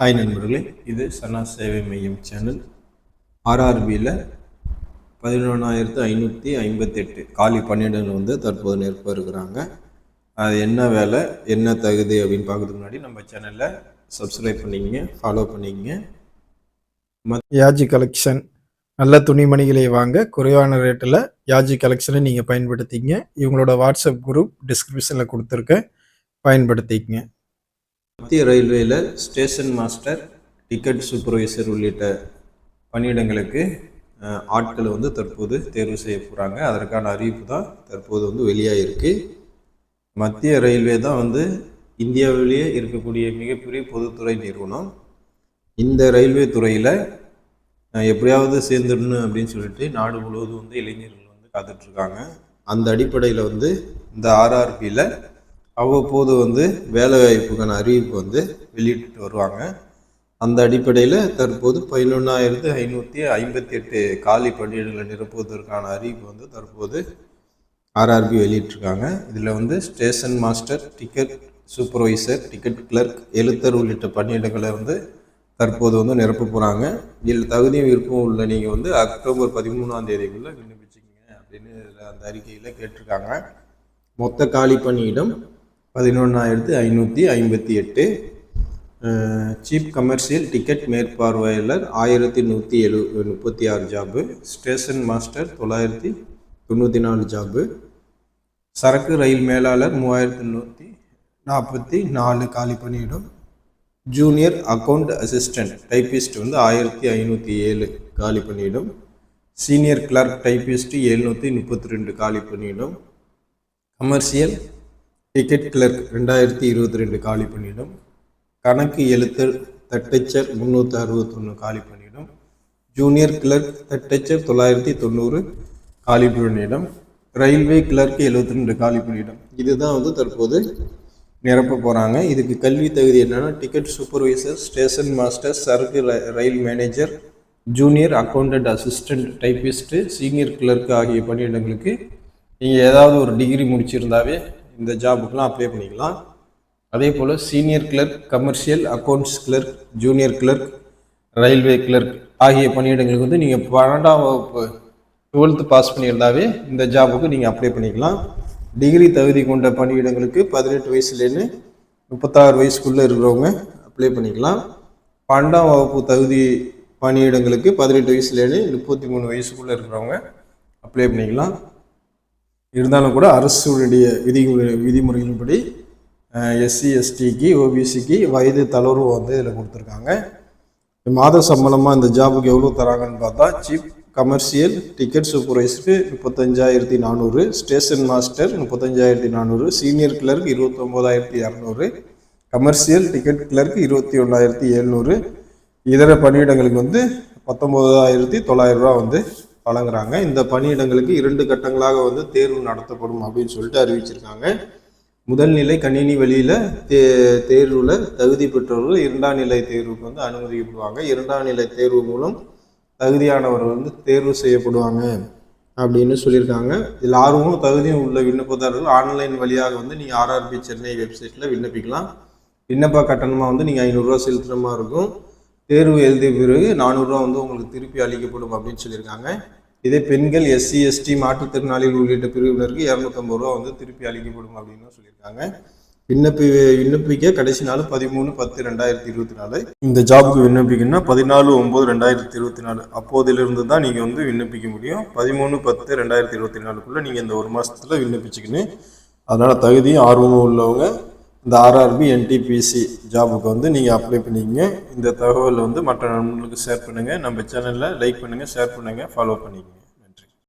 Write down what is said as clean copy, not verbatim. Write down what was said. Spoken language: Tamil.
ஹாய் நண்பர்களே, இது சனா சேவை மையம் சேனல். ஆர்ஆர்பியில் 11,558 காலி பணியிடங்கள் வந்து தற்போது நிரப்ப இருக்கிறாங்க. அது என்ன வேலை, என்ன தகுதி அப்படின்னு பார்க்கறதுக்கு முன்னாடி நம்ம சேனலில் சப்ஸ்கிரைப் பண்ணிக்கங்க, ஃபாலோ பண்ணிக்கங்க. யாஜி கலெக்ஷன் நல்ல துணிமணிகளை வாங்க குறைவான ரேட்டில் யாஜி கலெக்ஷனை நீங்கள் பயன்படுத்திங்க. இவங்களோட வாட்ஸ்அப் குரூப் டிஸ்கிரிப்ஷனில் கொடுத்துருக்கேன், பயன்படுத்திக்கங்க. மத்திய ரயில்வேயில் ஸ்டேஷன் மாஸ்டர், டிக்கெட் சூப்பர்வைசர் உள்ளிட்ட பணியிடங்களுக்கு ஆட்களை வந்து தற்போது தேர்வு செய்ய போகிறாங்க. அதற்கான அறிவிப்பு தான் தற்போது வந்து வெளியாகிருக்கு. மத்திய ரயில்வே தான் வந்து இந்தியாவிலேயே இருக்கக்கூடிய மிகப்பெரிய பொதுத்துறை நிறுவனம். இந்த ரயில்வே துறையில் எப்படியாவது சேர்ந்துடணும் அப்படின்னு சொல்லிட்டு நாடு முழுவதும் வந்து இளைஞர்கள் வந்து காத்துட்ருக்காங்க. அந்த அடிப்படையில் வந்து இந்த ஆர்ஆர்பியில் அவ்வப்போது வந்து வேலைவாய்ப்புக்கான அறிவிப்பு வந்து வெளியிட்டு வருவாங்க. அந்த அடிப்படையில் தற்போது 11,558 காலி பணியிடங்களை நிரப்புவதற்கான அறிவிப்பு வந்து தற்போது ஆர்ஆர்பி வெளியிட்டிருக்காங்க. இதில் வந்து station master, ticket supervisor, ticket clerk, எழுத்தர் உள்ளிட்ட பணியிடங்களை வந்து தற்போது வந்து நிரப்ப போகிறாங்க. இதில் தகுதியும் விருப்பம் உள்ள நீங்கள் வந்து அக்டோபர் 13ஆம் தேதிக்குள்ளே விண்ணப்பிச்சிங்க அப்படின்னு அந்த அறிக்கையில் கேட்டிருக்காங்க. மொத்த காலி பணியிடம் 11,558. சீப் கமர்ஷியல் டிக்கெட் மேற்பார்வையாளர் 1,136 ஜாபு, ஸ்டேஷன் மாஸ்டர் 994 ஜாபு, சரக்கு ரயில் மேலாளர் 3,144 காலி பணியிடம், ஜூனியர் அக்கவுண்ட் அசிஸ்டன்ட் டைப்பிஸ்ட் வந்து 1,507 காலி பணியிடம், சீனியர் கிளர்க் டைப்பிஸ்ட் 732 காலி பணியிடம், கமர்ஷியல் டிக்கெட் கிளர்க் 2022 காலி பணியிடம், கணக்கு எழுத்தர் தட்டச்சர் 361 காலி பணியிடம், ஜூனியர் கிளர்க் தட்டச்சர் 990 காலி பணியிடம், ரயில்வே கிளர்க் 72 காலி பணியிடம். இதுதான் வந்து தற்போது நிரப்ப போகிறாங்க. இதுக்கு கல்வி தகுதி என்னென்னா டிக்கெட் சூப்பர்வைசர், ஸ்டேஷன் மாஸ்டர், சரக்கு ரயில் manager, junior accountant assistant typist, senior clerk ஆகிய பணியிடங்களுக்கு நீங்கள் ஏதாவது ஒரு டிகிரி முடிச்சிருந்தாவே இந்த ஜாபுக்கெலாம் அப்ளை பண்ணிக்கலாம். அதே போல் senior clerk, commercial accounts clerk, junior clerk, railway clerk ஆகிய பணியிடங்களுக்கு வந்து நீங்கள் 12ஆம் வகுப்பு 12th பாஸ் பண்ணியிருந்தாவே இந்த ஜாபுக்கு நீங்கள் அப்ளை பண்ணிக்கலாம். டிகிரி தகுதி கொண்ட பணியிடங்களுக்கு 18 வயசுலேருந்து 36 வயசுக்குள்ளே இருக்கிறவங்க அப்ளை பண்ணிக்கலாம். 12ஆம் வகுப்பு தகுதி பணியிடங்களுக்கு 18 வயசுலேருந்து 33 வயசுக்குள்ளே இருக்கிறவங்க அப்ளை பண்ணிக்கலாம். இருந்தாலும் கூட அரசுடைய விதிமுறைகளின்படி எஸ்சி எஸ்டிக்கு ஓபிசிக்கு வயது தளர்வு வந்து இதில் கொடுத்துருக்காங்க. மாத சம்பளமாக இந்த ஜாபுக்கு எவ்வளோ தராங்கன்னு பார்த்தா சீப் கமர்ஷியல் டிக்கெட் சூப்பர்வைசருக்கு 35,400, station master 35,400, senior clerk 29,200, commercial ticket clerk 21,700, இதர பணியிடங்களுக்கு வந்து 19,900 வந்து வழங்குறாங்க. இந்த பணியிடங்களுக்கு 2 கட்டங்களாக வந்து தேர்வு நடத்தப்படும் அப்படின்னு சொல்லிட்டு அறிவிச்சிருக்காங்க. முதல் நிலை கணினி வழியில் தேர்வில் தகுதி பெற்றவர்கள் 2ஆம் நிலை தேர்வுக்கு வந்து அனுமதிக்கப்படுவாங்க. 2ஆம் நிலை தேர்வு மூலம் தகுதியானவர்கள் வந்து தேர்வு செய்யப்படுவாங்க அப்படின்னு சொல்லியிருக்காங்க. இதில் ஆர்வமும் தகுதியும் உள்ள விண்ணப்பதாரர்கள் ஆன்லைன் வழியாக வந்து நீங்கள் ஆர்ஆர்பி சென்னை வெப்சைட்டில் விண்ணப்பிக்கலாம். விண்ணப்ப கட்டணமாக வந்து நீங்கள் 500 ரூபா செலுத்துகிற மாதிரி இருக்கும். தேர்வு எழுதிய பிறகு 400 ரூபா வந்து உங்களுக்கு திருப்பி அளிக்கப்படும் அப்படின்னு சொல்லியிருக்காங்க. இதே பெண்கள், எஸ்சி எஸ்டி, மாற்றுத்திறனாளிகள் உள்ளிட்ட பிரிவினருக்கு 250 ரூபா வந்து திருப்பி அளிக்கப்படும் அப்படின்னு சொல்லியிருக்காங்க. விண்ணப்பிக்க கடைசி நாள் 13/10/2024. இந்த ஜாபுக்கு விண்ணப்பிக்கணும்னா 14/9/2024 அப்போதிலிருந்து தான் நீங்கள் வந்து விண்ணப்பிக்க முடியும். 13/10/2024 நீங்கள் இந்த 1 மாதத்தில் விண்ணப்பிச்சுக்கணும். அதனால் தகுதியும் ஆர்வமும் உள்ளவங்க இந்த ஆர்ஆர்பி என்டிபிசி ஜாபுக்கு வந்து நீங்கள் அப்ளை பண்ணிக்கங்க. இந்த தகவலை வந்து மற்ற நண்பர்களுக்கு ஷேர் பண்ணுங்கள். நம்ம சேனலில் லைக் பண்ணுங்கள், ஷேர் பண்ணுங்கள், ஃபாலோ பண்ணிக்கங்க.